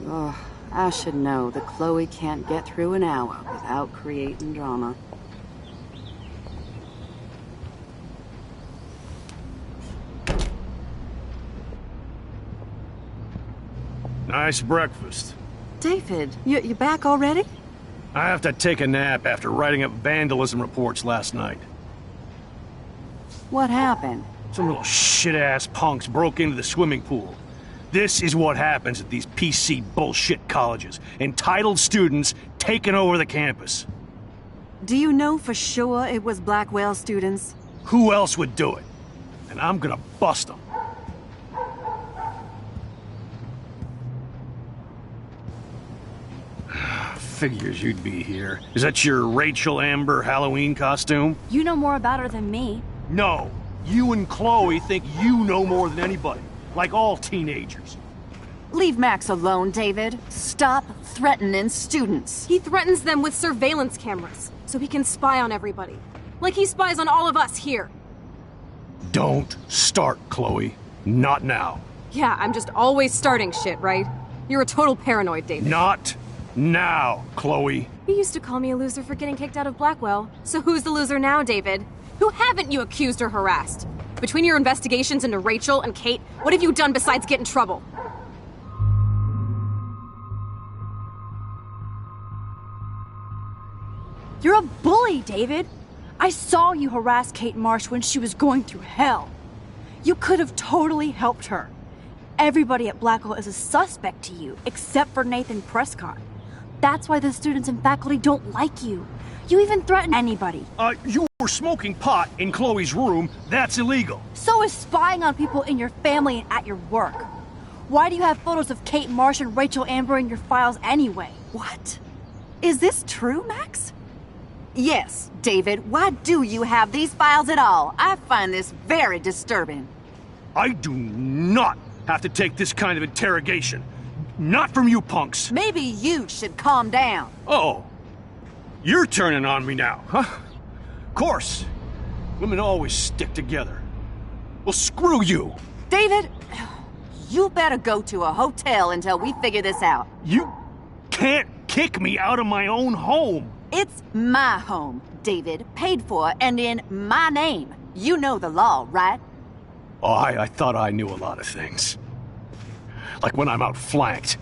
Ugh, I should know that Chloe can't get through an hour without creating drama. Nice breakfast. David, you back already? I have to take a nap after writing up vandalism reports last night. What happened? Some little shit-ass punks broke into the swimming pool. This is what happens at these PC bullshit colleges. Entitled students taking over the campus. Do you know for sure it was Blackwell students? Who else would do it? And I'm gonna bust them. Figures you'd be here. Is that your Rachel Amber Halloween costume? You know more about her than me. No. You and Chloe think you know more than anybody. Like all teenagers. Leave Max alone, David. Stop threatening students. He threatens them with surveillance cameras, so he can spy on everybody. Like he spies on all of us here. Don't start, Chloe. Not now. Yeah, I'm just always starting shit, right? You're a total paranoid, David. Not now, Chloe. You used to call me a loser for getting kicked out of Blackwell. So who's the loser now, David? Who haven't you accused or harassed? Between your investigations into Rachel and Kate, what have you done besides get in trouble? You're a bully, David. I saw you harass Kate Marsh when she was going through hell. You could have totally helped her. Everybody at Blackwell is a suspect to you, except for Nathan Prescott. That's why the students and faculty don't like you. You even threaten anybody. You were smoking pot in Chloe's room. That's illegal. So is spying on people in your family and at your work. Why do you have photos of Kate Marsh and Rachel Amber in your files anyway? What? Is this true, Max? Yes, David. Why do you have these files at all? I find this very disturbing. I do not have to take this kind of interrogation. Not from you punks. Maybe you should calm down. Oh. You're turning on me now, huh? Of course. Women always stick together. Well, screw you. David, you better go to a hotel until we figure this out. You can't kick me out of my own home. It's my home, David. Paid for and in my name. You know the law, right? Oh, I thought I knew a lot of things. Like when I'm outflanked.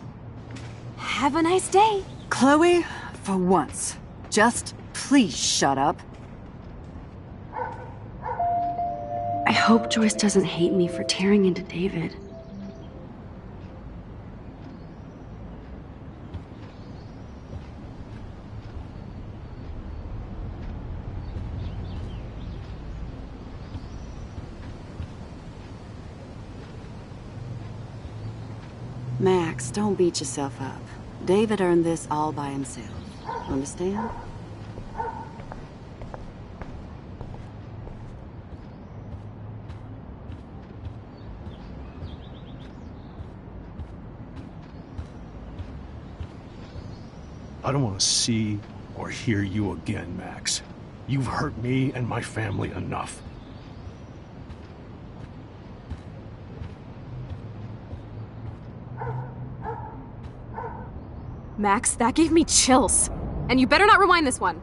Have a nice day. Chloe, for once, just please shut up. I hope Joyce doesn't hate me for tearing into David. Max, don't beat yourself up. David earned this all by himself. Understand? I don't want to see or hear you again, Max. You've hurt me and my family enough. Max, that gave me chills. And you better not rewind this one.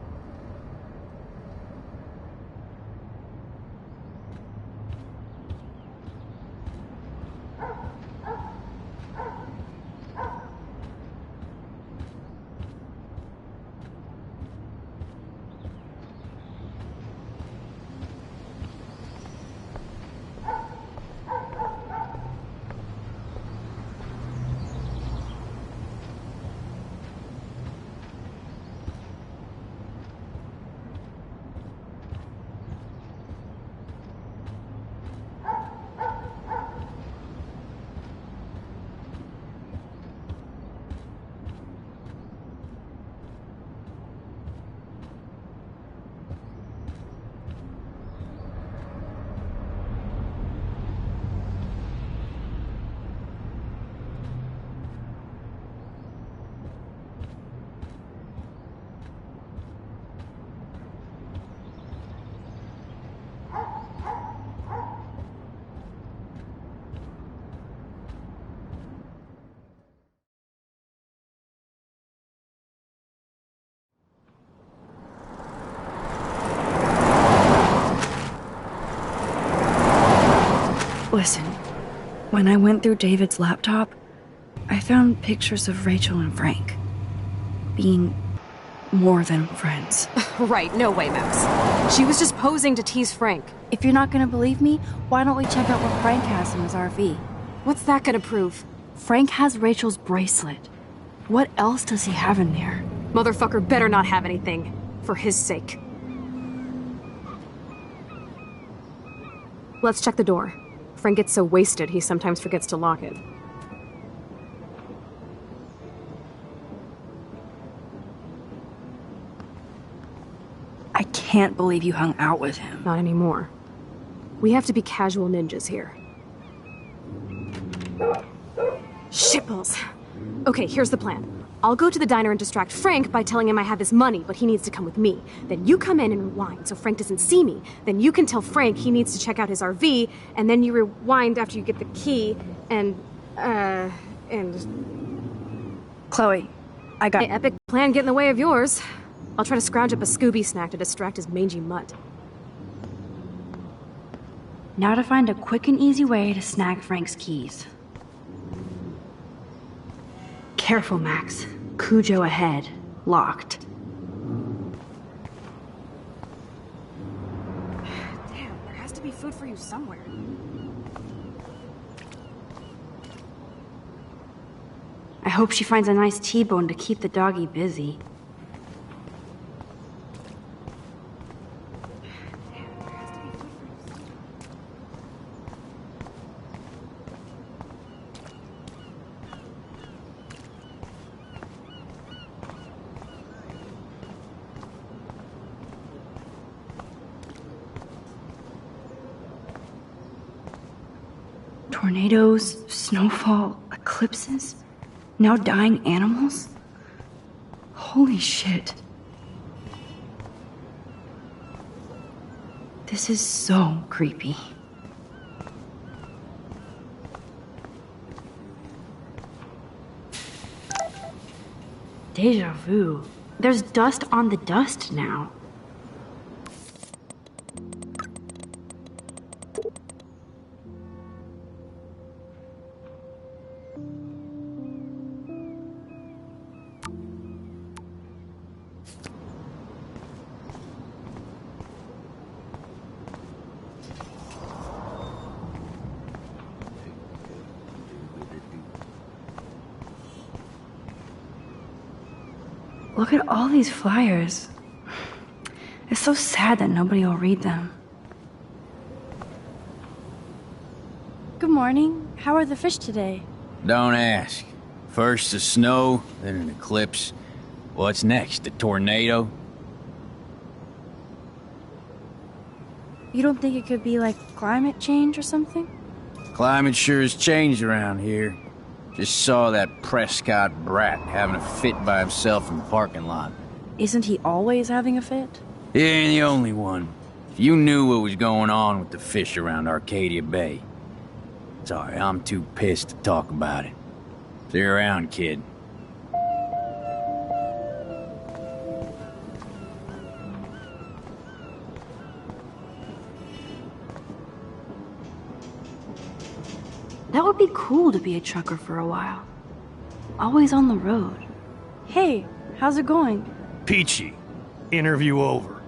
Listen, when I went through David's laptop, I found pictures of Rachel and Frank being more than friends. Right, no way, Max. She was just posing to tease Frank. If you're not gonna believe me, why don't we check out what Frank has in his RV? What's that gonna prove? Frank has Rachel's bracelet. What else does he have in there? Motherfucker better not have anything. For his sake. Let's check the door. Frank gets so wasted, he sometimes forgets to lock it. I can't believe you hung out with him. Not anymore. We have to be casual ninjas here. Shitballs. Okay, here's the plan. I'll go to the diner and distract Frank by telling him I have his money, but he needs to come with me. Then you come in and rewind so Frank doesn't see me. Then you can tell Frank he needs to check out his RV, and then you rewind after you get the key, and... Chloe, I got... My epic plan get in the way of yours. I'll try to scrounge up a Scooby snack to distract his mangy mutt. Now to find a quick and easy way to snag Frank's keys. Careful, Max. Cujo ahead. Locked. Damn, there has to be food for you somewhere. I hope she finds a nice T-bone to keep the doggy busy. Tornadoes, snowfall, eclipses, now dying animals? Holy shit. This is so creepy. Deja vu. There's dust on the dust now. Look at all these flyers. It's so sad that nobody will read them. Good morning. How are the fish today? Don't ask. First the snow, then an eclipse. What's next, a tornado? You don't think it could be like climate change or something? Climate sure has changed around here. Just saw that Prescott brat having a fit by himself in the parking lot. Isn't he always having a fit? He ain't the only one. If you knew what was going on with the fish around Arcadia Bay. Sorry, I'm too pissed to talk about it. See you around, kid. That would be cool to be a trucker for a while. Always on the road. Hey, how's it going? Peachy. Interview over.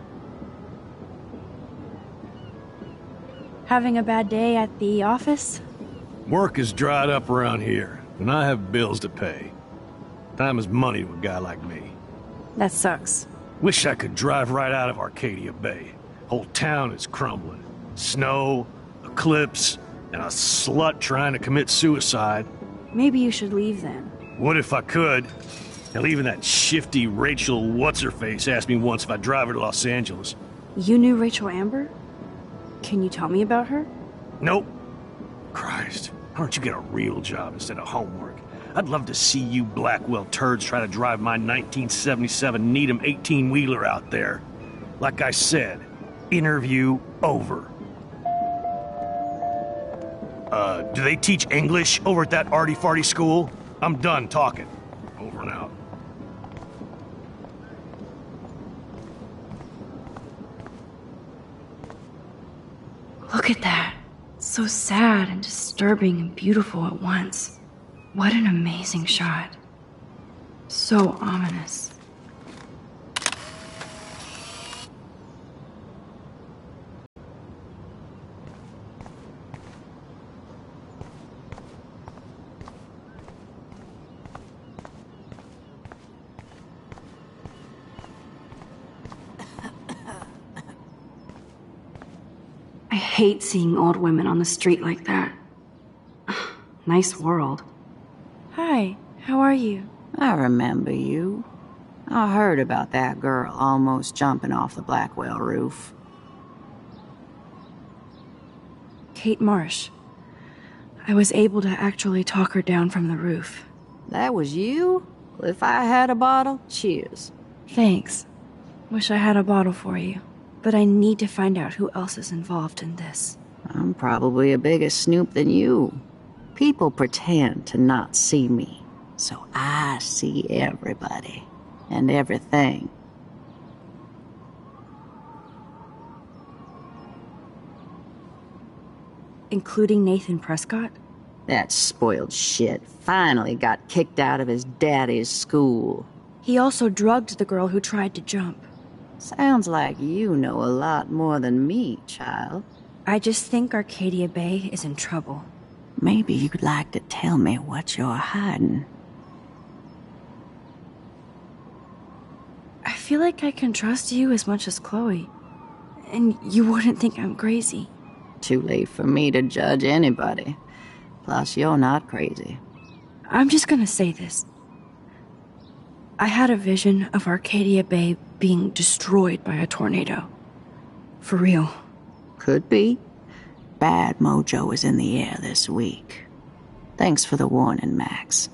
Having a bad day at the office? Work is dried up around here, and I have bills to pay. Time is money to a guy like me. That sucks. Wish I could drive right out of Arcadia Bay. Whole town is crumbling. Snow, eclipse, and a slut trying to commit suicide. Maybe you should leave then. What if I could? Hell, even that shifty Rachel What's-Her-Face asked me once if I'd drive her to Los Angeles. You knew Rachel Amber? Can you tell me about her? Nope. Christ, why don't you get a real job instead of homework? I'd love to see you Blackwell turds try to drive my 1977 Needham 18-wheeler out there. Like I said, interview over. Do they teach English over at that arty-farty school? I'm done talking. Over and out. Look at that. So sad and disturbing and beautiful at once. What an amazing shot. So ominous. I hate seeing old women on the street like that. Nice world. Hi, how are you? I remember you. I heard about that girl almost jumping off the Blackwell roof. Kate Marsh. I was able to actually talk her down from the roof. That was you? Well, if I had a bottle, cheers. Thanks. Wish I had a bottle for you. But I need to find out who else is involved in this. I'm probably a bigger snoop than you. People pretend to not see me, so I see everybody and everything. Including Nathan Prescott? That spoiled shit finally got kicked out of his daddy's school. He also drugged the girl who tried to jump. Sounds like you know a lot more than me, child. I just think Arcadia Bay is in trouble. Maybe you'd like to tell me what you're hiding. I feel like I can trust you as much as Chloe. And you wouldn't think I'm crazy. Too late for me to judge anybody. Plus, you're not crazy. I'm just gonna say this. I had a vision of Arcadia Bay being destroyed by a tornado. For real. Could be. Bad mojo is in the air this week. Thanks for the warning, Max.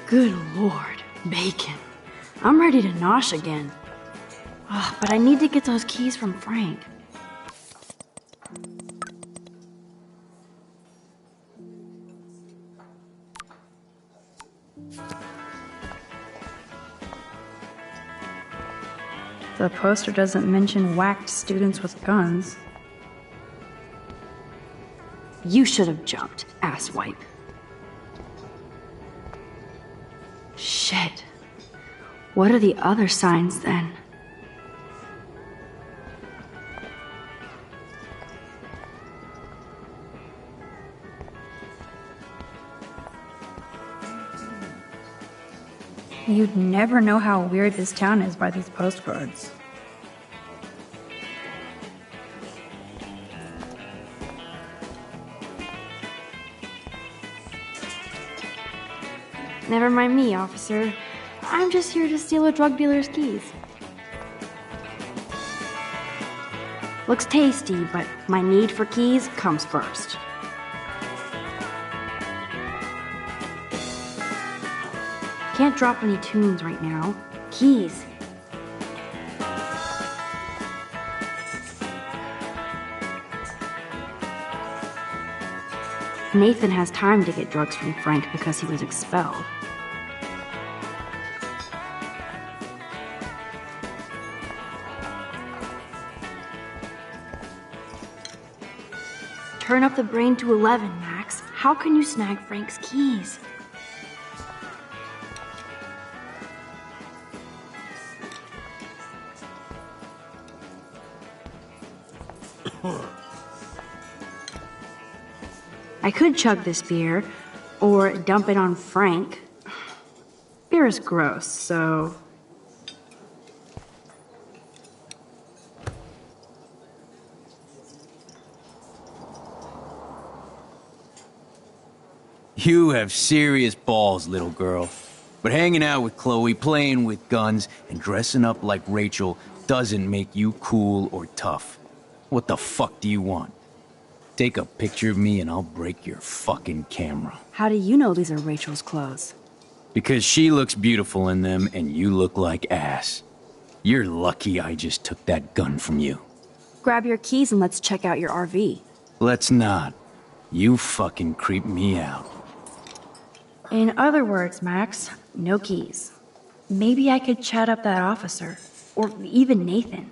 Good Lord, bacon. I'm ready to nosh again. Oh, but I need to get those keys from Frank. The poster doesn't mention whacked students with guns. You should have jumped, asswipe. Shit. What are the other signs then? You'd never know how weird this town is by these postcards. Never mind me, officer. I'm just here to steal a drug dealer's keys. Looks tasty, but my need for keys comes first. Can't drop any tunes right now. Keys. Nathan has time to get drugs from Frank because he was expelled. Turn up the brain to 11, Max. How can you snag Frank's keys? I could chug this beer, or dump it on Frank. Beer is gross, so... You have serious balls, little girl. But hanging out with Chloe, playing with guns, and dressing up like Rachel doesn't make you cool or tough. What the fuck do you want? Take a picture of me and I'll break your fucking camera. How do you know these are Rachel's clothes? Because she looks beautiful in them and you look like ass. You're lucky I just took that gun from you. Grab your keys and let's check out your RV. Let's not. You fucking creep me out. In other words, Max, no keys. Maybe I could chat up that officer, or even Nathan,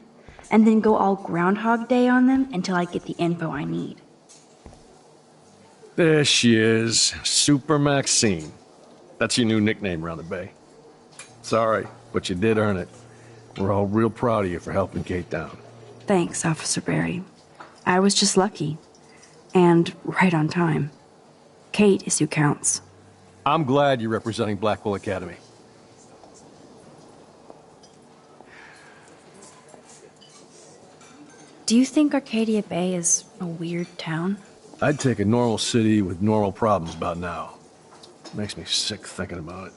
and then go all Groundhog Day on them until I get the info I need. There she is, Super Maxine. That's your new nickname around the bay. Sorry, but you did earn it. We're all real proud of you for helping Kate down. Thanks, Officer Barry. I was just lucky. And right on time. Kate is who counts. I'm glad you're representing Blackwell Academy. Do you think Arcadia Bay is a weird town? I'd take a normal city with normal problems about now. Makes me sick thinking about it.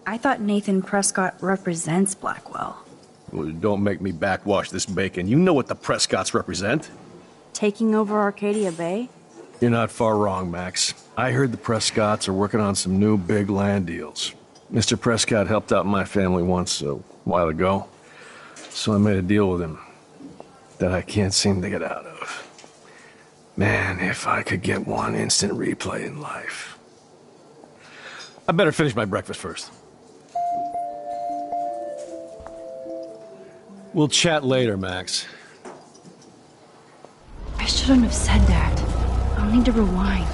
I thought Nathan Prescott represents Blackwell. Well, don't make me backwash this bacon. You know what the Prescotts represent. Taking over Arcadia Bay? You're not far wrong, Max. I heard the Prescotts are working on some new big land deals. Mr. Prescott helped out my family once a while ago, so I made a deal with him that I can't seem to get out of. Man, if I could get one instant replay in life. I better finish my breakfast first. We'll chat later, Max. I shouldn't have said that. I'll need to rewind.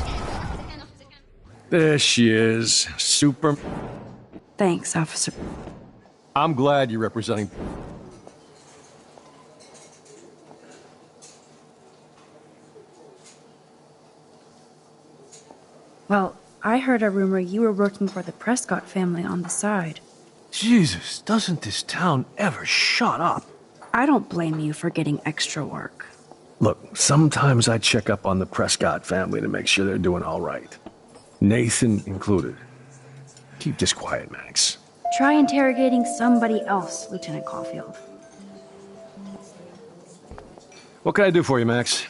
There she is, Super... Thanks, Officer. I'm glad you're representing... Well, I heard a rumor you were working for the Prescott family on the side. Jesus, doesn't this town ever shut up? I don't blame you for getting extra work. Look, sometimes I check up on the Prescott family to make sure they're doing all right. Nathan included. Keep this quiet, Max. Try interrogating somebody else, Lieutenant Caulfield. What can I do for you, Max?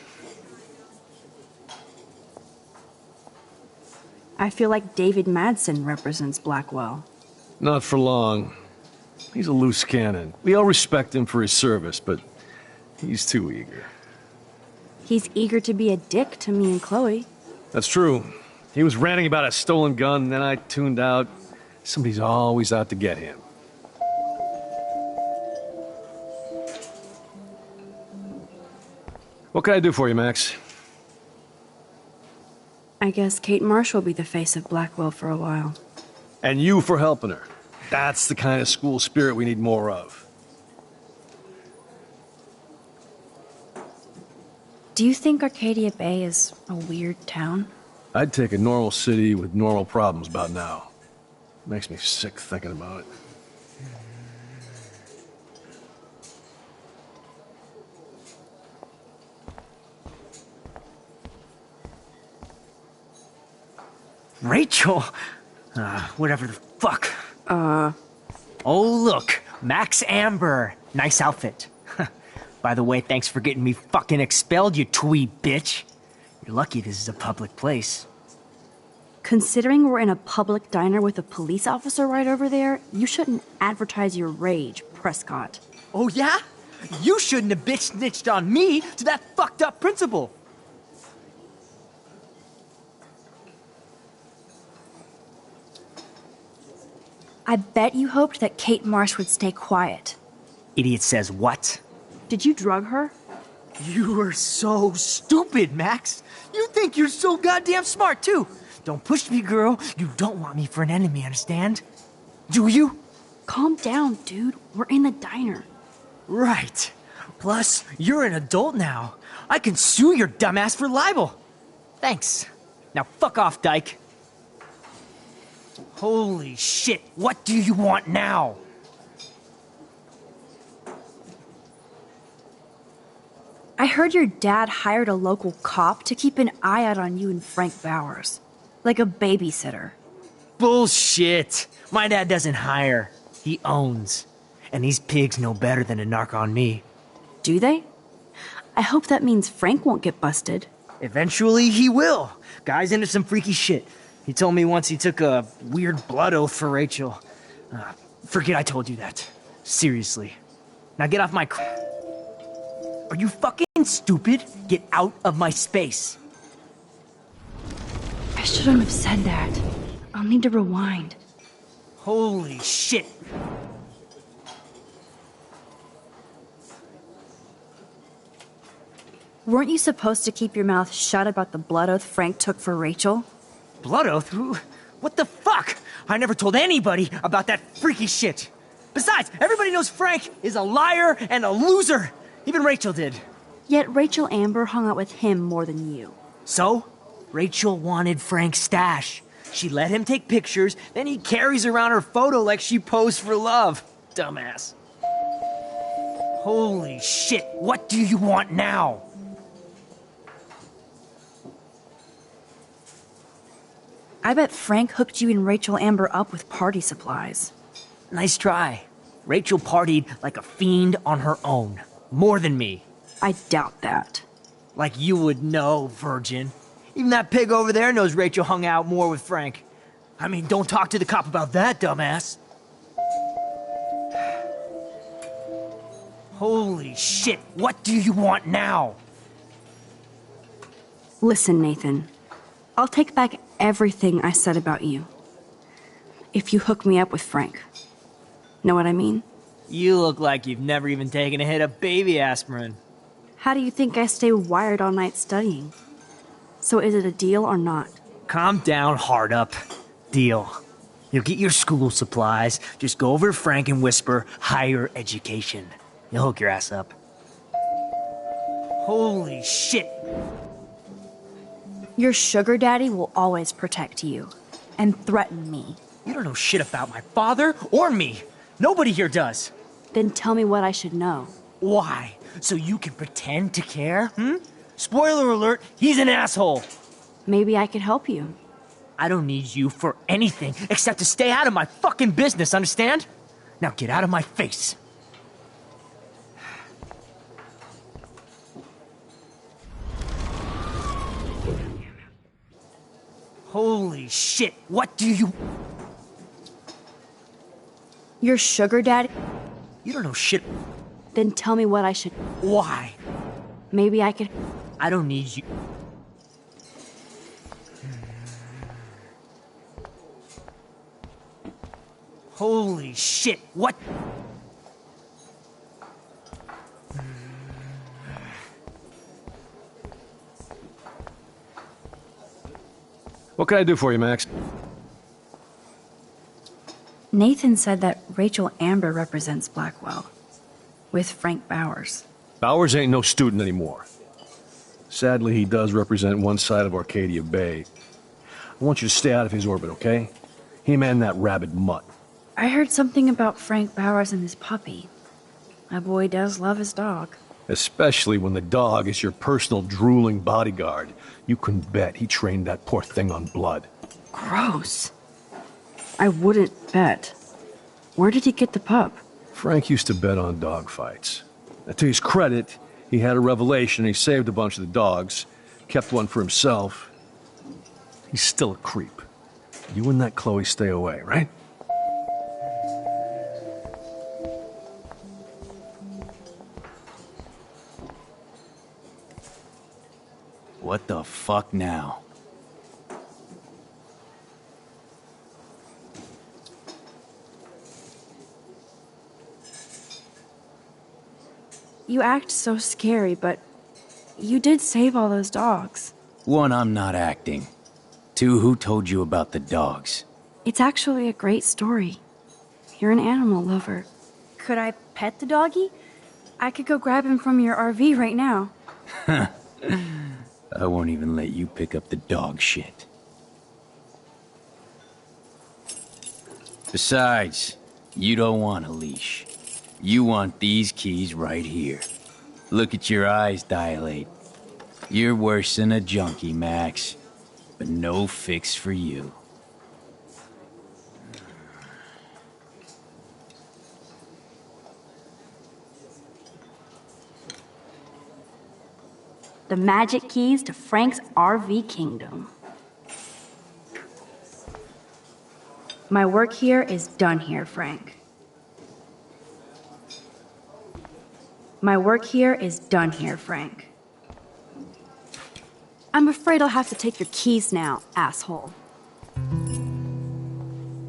I feel like David Madsen represents Blackwell. Not for long. He's a loose cannon. We all respect him for his service, but he's too eager. He's eager to be a dick to me and Chloe. That's true. He was ranting about a stolen gun, and then I tuned out. Somebody's always out to get him. What can I do for you, Max? I guess Kate Marsh will be the face of Blackwell for a while. And you for helping her. That's the kind of school spirit we need more of. Do you think Arcadia Bay is a weird town? I'd take a normal city with normal problems about now. Makes me sick thinking about it. Rachel? Whatever the fuck. Oh, look. Max Amber. Nice outfit. By the way, thanks for getting me fucking expelled, you twee bitch. You're lucky this is a public place. Considering we're in a public diner with a police officer right over there, you shouldn't advertise your rage, Prescott. Oh, yeah? You shouldn't have bitch snitched on me to that fucked up principal. I bet you hoped that Kate Marsh would stay quiet. Idiot says what? Did you drug her? You are so stupid, Max. You think you're so goddamn smart, too. Don't push me, girl. You don't want me for an enemy, understand? Do you? Calm down, dude. We're in the diner. Right. Plus, you're an adult now. I can sue your dumbass for libel. Thanks. Now fuck off, dyke. Holy shit, what do you want now? I heard your dad hired a local cop to keep an eye out on you and Frank Bowers. Like a babysitter. Bullshit! My dad doesn't hire. He owns. And these pigs know better than to narc on me. Do they? I hope that means Frank won't get busted. Eventually, he will. Guy's into some freaky shit. He told me once he took a weird blood oath for Rachel. Forget I told you that. Seriously. Now get off my... Are you fucking stupid? Get out of my space. I shouldn't have said that. I'll need to rewind. Holy shit. Weren't you supposed to keep your mouth shut about the blood oath Frank took for Rachel? Blood oath? Who? What the fuck? I never told anybody about that freaky shit. Besides, everybody knows Frank is a liar and a loser. Even Rachel did. Yet Rachel Amber hung out with him more than you. So? Rachel wanted Frank's stash. She let him take pictures, then he carries around her photo like she posed for love. Dumbass. Holy shit, what do you want now? I bet Frank hooked you and Rachel Amber up with party supplies. Nice try. Rachel partied like a fiend on her own. More than me. I doubt that. Like you would know, virgin. Even that pig over there knows Rachel hung out more with Frank. I mean, don't talk to the cop about that, dumbass. Holy shit, what do you want now? Listen, Nathan. I'll take back everything I said about you. If you hook me up with Frank. Know what I mean? You look like you've never even taken a hit of baby aspirin. How do you think I stay wired all night studying? So is it a deal or not? Calm down, hard up. Deal. You'll get your school supplies. Just go over to Frank and whisper, higher education. You'll hook your ass up. Holy shit. Your sugar daddy will always protect you. And threaten me. You don't know shit about my father or me. Nobody here does. Then tell me what I should know. Why? So you can pretend to care, Spoiler alert, he's an asshole. Maybe I could help you. I don't need you for anything except to stay out of my fucking business, understand? Now get out of my face. Holy shit, what do you... Your sugar daddy? You don't know shit. Then tell me what I should... Why? Maybe I could... I don't need you. Holy shit, what? What can I do for you, Max? Nathan said that Rachel Amber represents Blackwell. With Frank Bowers. Bowers ain't no student anymore. Sadly, he does represent one side of Arcadia Bay. I want you to stay out of his orbit, okay? Him and that rabid mutt. I heard something about Frank Bowers and his puppy. My boy does love his dog. Especially when the dog is your personal drooling bodyguard. You can bet he trained that poor thing on blood. Gross. I wouldn't bet. Where did he get the pup? Frank used to bet on dog fights. Now, to his credit, he had a revelation. He saved a bunch of the dogs, kept one for himself. He's still a creep. You and that Chloe stay away, right? What the fuck now? You act so scary, but you did save all those dogs. One, I'm not acting. Two, who told you about the dogs? It's actually a great story. You're an animal lover. Could I pet the doggy? I could go grab him from your RV right now. I won't even let you pick up the dog shit. Besides, you don't want a leash. You want these keys right here. Look at your eyes dilate. You're worse than a junkie, Max. but no fix for you. The magic keys to Frank's RV kingdom. My work here is done here, Frank. My work here is done here, Frank. I'm afraid I'll have to take your keys now, asshole.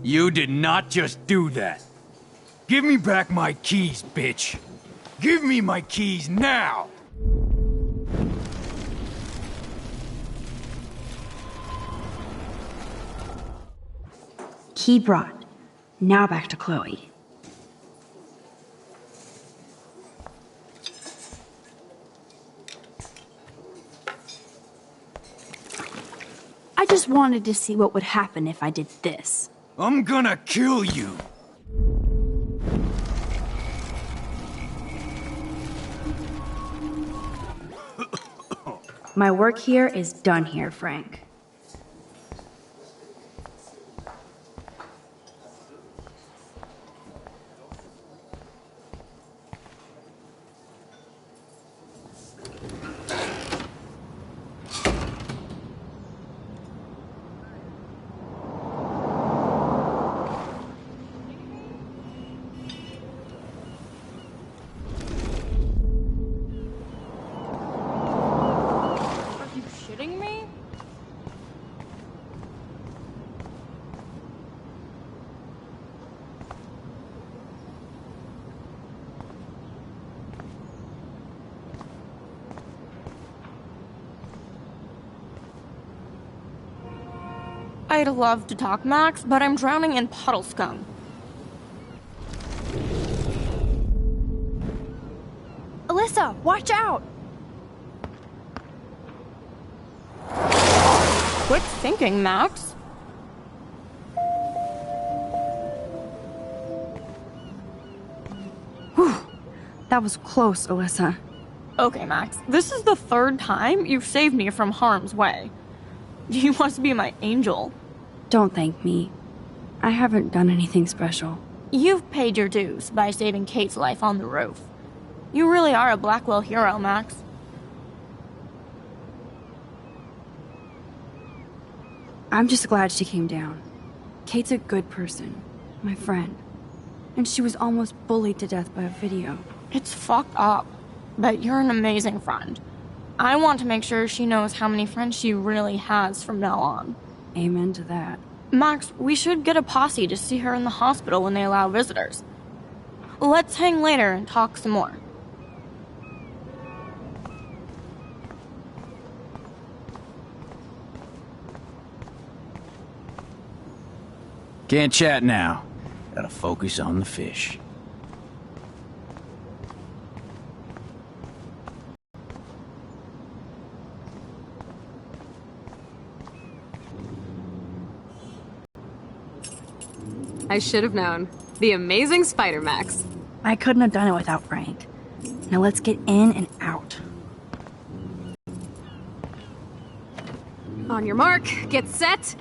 You did not just do that. Give me back my keys, bitch. Give me my keys now! Key brought. Now back to Chloe. I just wanted to see what would happen if I did this. I'm gonna kill you! My work here is done here, Frank. I'd love to talk, Max, but I'm drowning in puddle scum. Alyssa, watch out! Quick thinking, Max. Whew. That was close, Alyssa. Okay, Max, this is the third time you've saved me from harm's way. You must be my angel. Don't thank me. I haven't done anything special. You've paid your dues by saving Kate's life on the roof. You really are a Blackwell hero, Max. I'm just glad she came down. Kate's a good person, my friend. And she was almost bullied to death by a video. It's fucked up, but you're an amazing friend. I want to make sure she knows how many friends she really has from now on. Amen to that. Max, we should get a posse to see her in the hospital when they allow visitors. Let's hang later and talk some more. Can't chat now. Gotta focus on the fish. I should have known. The amazing Spider Max. I couldn't have done it without Frank. Now let's get in and out. On your mark, get set.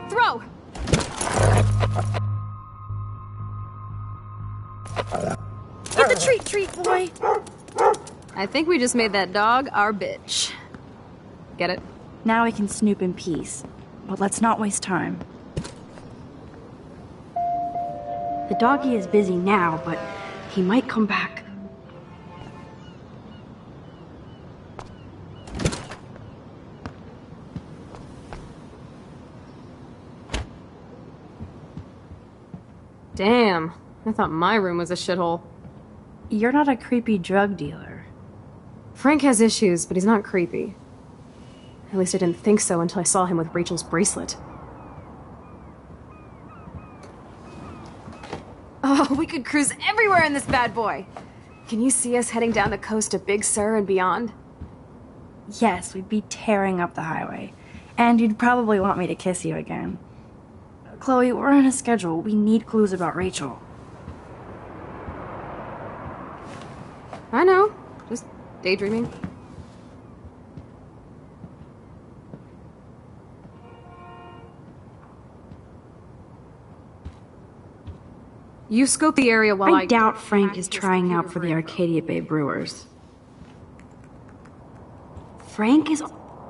Throw! Get the treat, boy! I think we just made that dog our bitch. Get it? Now we can snoop in peace. But let's not waste time. The doggy is busy now, but he might come back. Damn, I thought my room was a shithole. You're not a creepy drug dealer. Frank has issues, but he's not creepy. At least I didn't think so until I saw him with Rachel's bracelet. Oh, we could cruise everywhere in this bad boy! Can you see us heading down the coast to Big Sur and beyond? Yes, we'd be tearing up the highway. And you'd probably want me to kiss you again. Chloe, we're on a schedule. We need clues about Rachel. I know. Just daydreaming. You scope the area while I doubt Frank is trying out for the Arcadia Bay Brewers. Frank is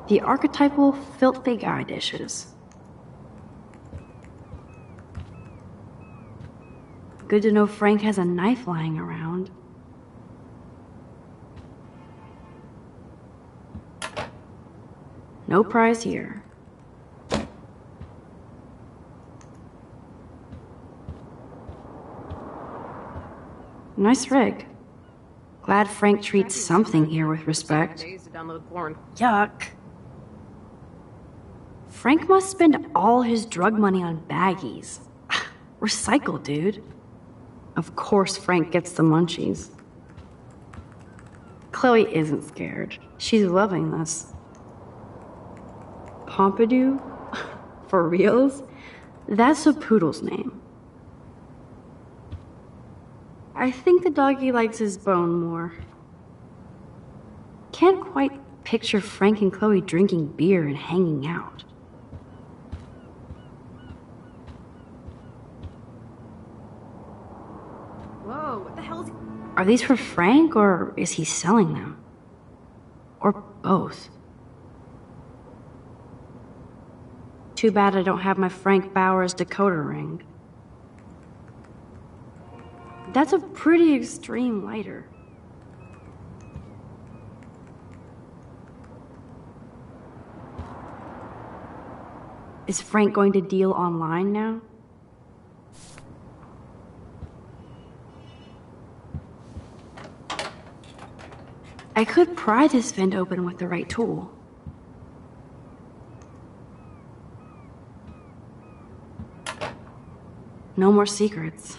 the archetypal filthy guy dishes. Good to know Frank has a knife lying around. No prize here. Nice rig. Glad Frank treats something here with respect. Yuck. Frank must spend all his drug money on baggies. Recycle, dude. Of course Frank gets the munchies. Chloe isn't scared. She's loving this. Pompidou? For reals? That's a poodle's name. I think the doggy likes his bone more. Can't quite picture Frank and Chloe drinking beer and hanging out. Whoa, what the hell's... Are these for Frank, or is he selling them? Or both? Too bad I don't have my Frank Bowers decoder ring. That's a pretty extreme lighter. Is Frank going to deal online now? I could pry this vent open with the right tool. No more secrets.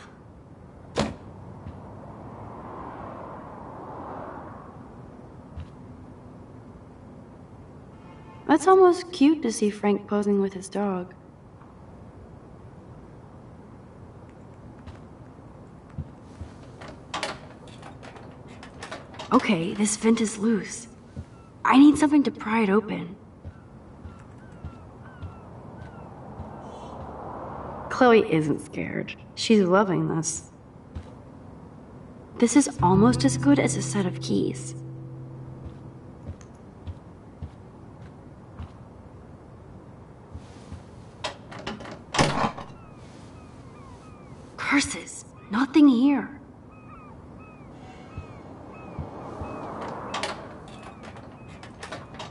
That's almost cute to see Frank posing with his dog. Okay, this vent is loose. I need something to pry it open. Chloe isn't scared. She's loving this. This is almost as good as a set of keys. Curses! Nothing here.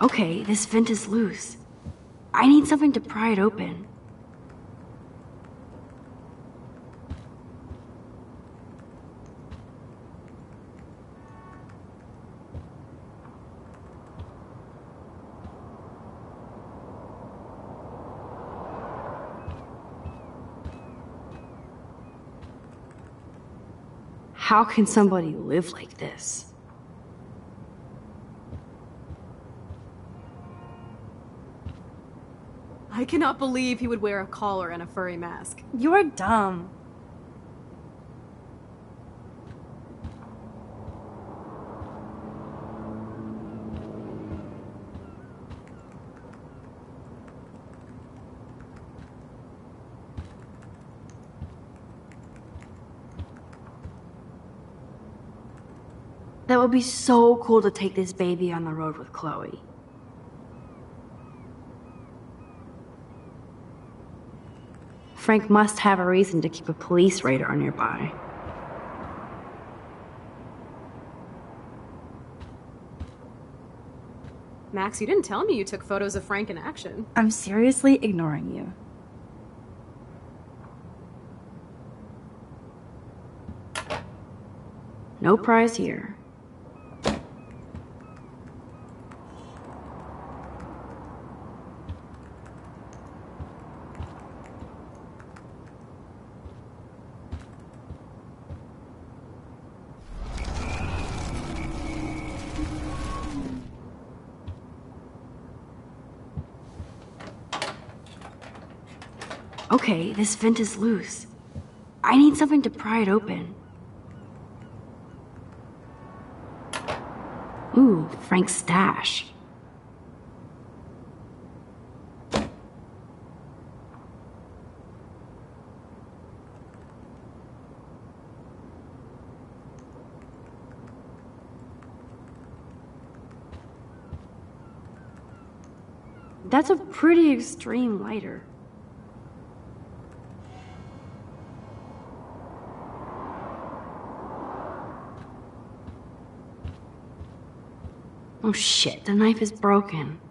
Okay, this vent is loose. I need something to pry it open. How can somebody live like this? I cannot believe he would wear a collar and a furry mask. You're dumb. That would be so cool to take this baby on the road with Chloe. Frank must have a reason to keep a police radar nearby. Max, you didn't tell me you took photos of Frank in action. I'm seriously ignoring you. No prize here. Okay, this vent is loose. I need something to pry it open. Ooh, Frank's stash. That's a pretty extreme lighter. Oh shit, the knife is broken.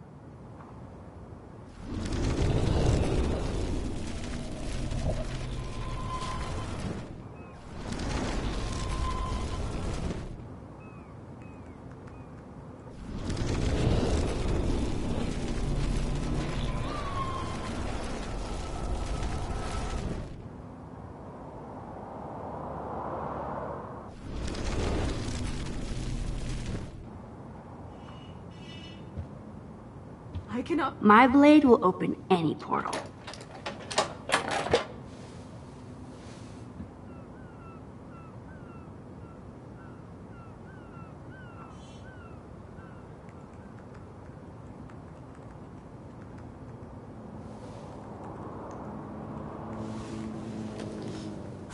I cannot. My blade will open any portal.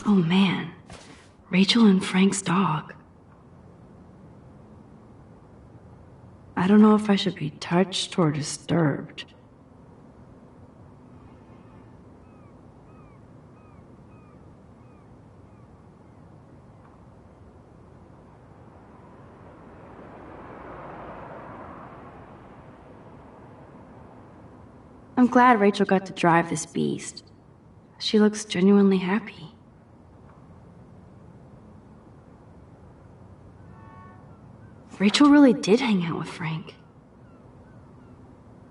Oh man, Rachel and Frank's dog. I don't know if I should be touched or disturbed. I'm glad Rachel got to drive this beast. She looks genuinely happy. Rachel really did hang out with Frank.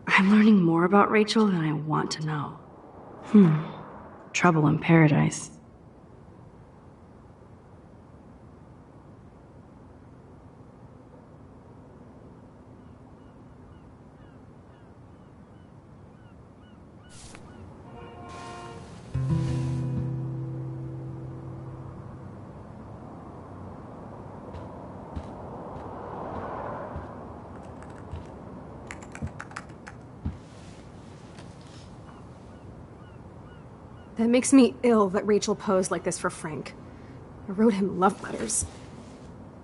I'm learning more about Rachel than I want to know. Trouble in paradise. That makes me ill that Rachel posed like this for Frank. I wrote him love letters.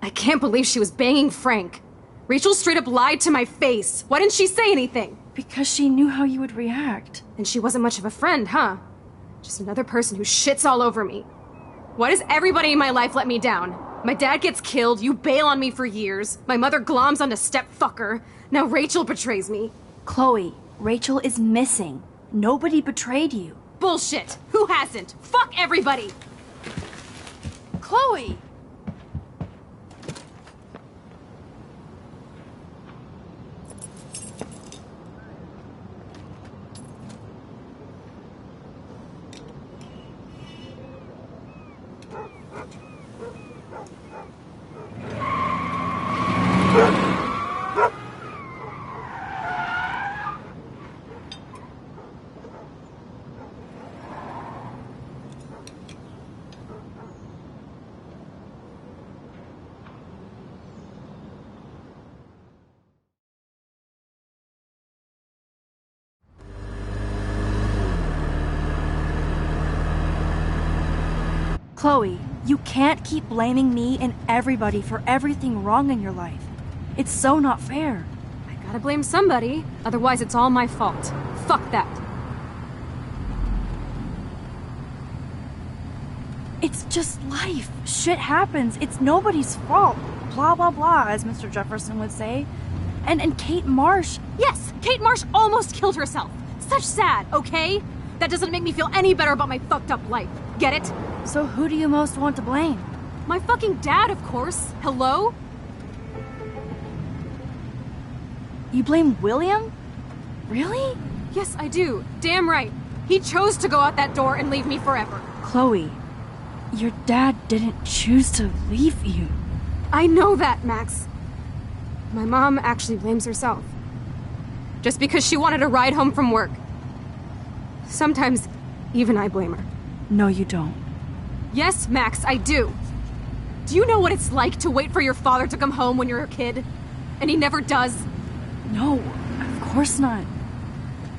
I can't believe she was banging Frank. Rachel straight up lied to my face. Why didn't she say anything? Because she knew how you would react. And she wasn't much of a friend, huh? Just another person who shits all over me. Why does everybody in my life let me down? My dad gets killed, you bail on me for years, my mother gloms onto stepfucker, now Rachel betrays me. Chloe, Rachel is missing. Nobody betrayed you. Bullshit! Who hasn't? Fuck everybody! Chloe! Chloe, you can't keep blaming me and everybody for everything wrong in your life. It's so not fair. I gotta blame somebody, otherwise it's all my fault. Fuck that. It's just life. Shit happens. It's nobody's fault. Blah, blah, blah, as Mr. Jefferson would say. And Kate Marsh... Yes, Kate Marsh almost killed herself. Such sad, okay? That doesn't make me feel any better about my fucked up life. Get it? So who do you most want to blame? My fucking dad, of course. Hello? You blame William? Really? Yes, I do. Damn right. He chose to go out that door and leave me forever. Chloe, your dad didn't choose to leave you. I know that, Max. My mom actually blames herself. Just because she wanted a ride home from work. Sometimes, even I blame her. No, you don't. Yes, Max, I do. Do you know what it's like to wait for your father to come home when you're a kid? And he never does? No, of course not.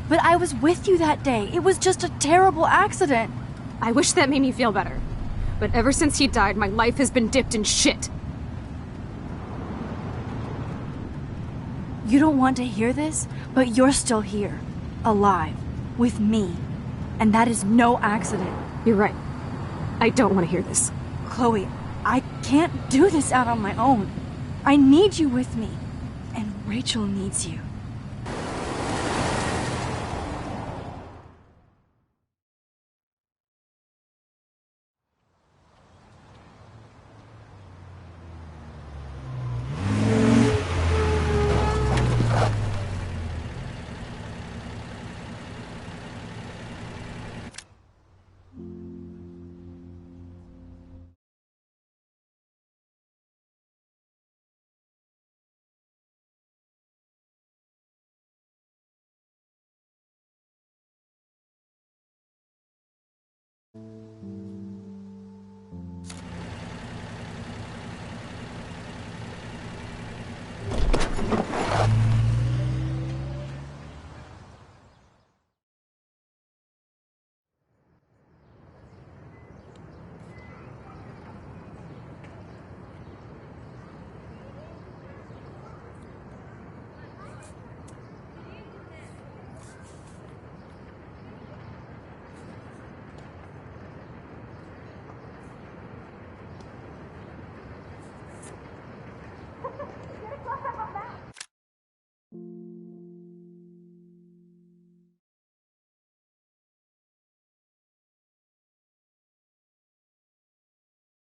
But I was with you that day. It was just a terrible accident. I wish that made me feel better. But ever since he died, my life has been dipped in shit. You don't want to hear this, but you're still here. alive, with me. And that is no accident. You're right. I don't want to hear this. Chloe, I can't do this out on my own. I need you with me. And Rachel needs you.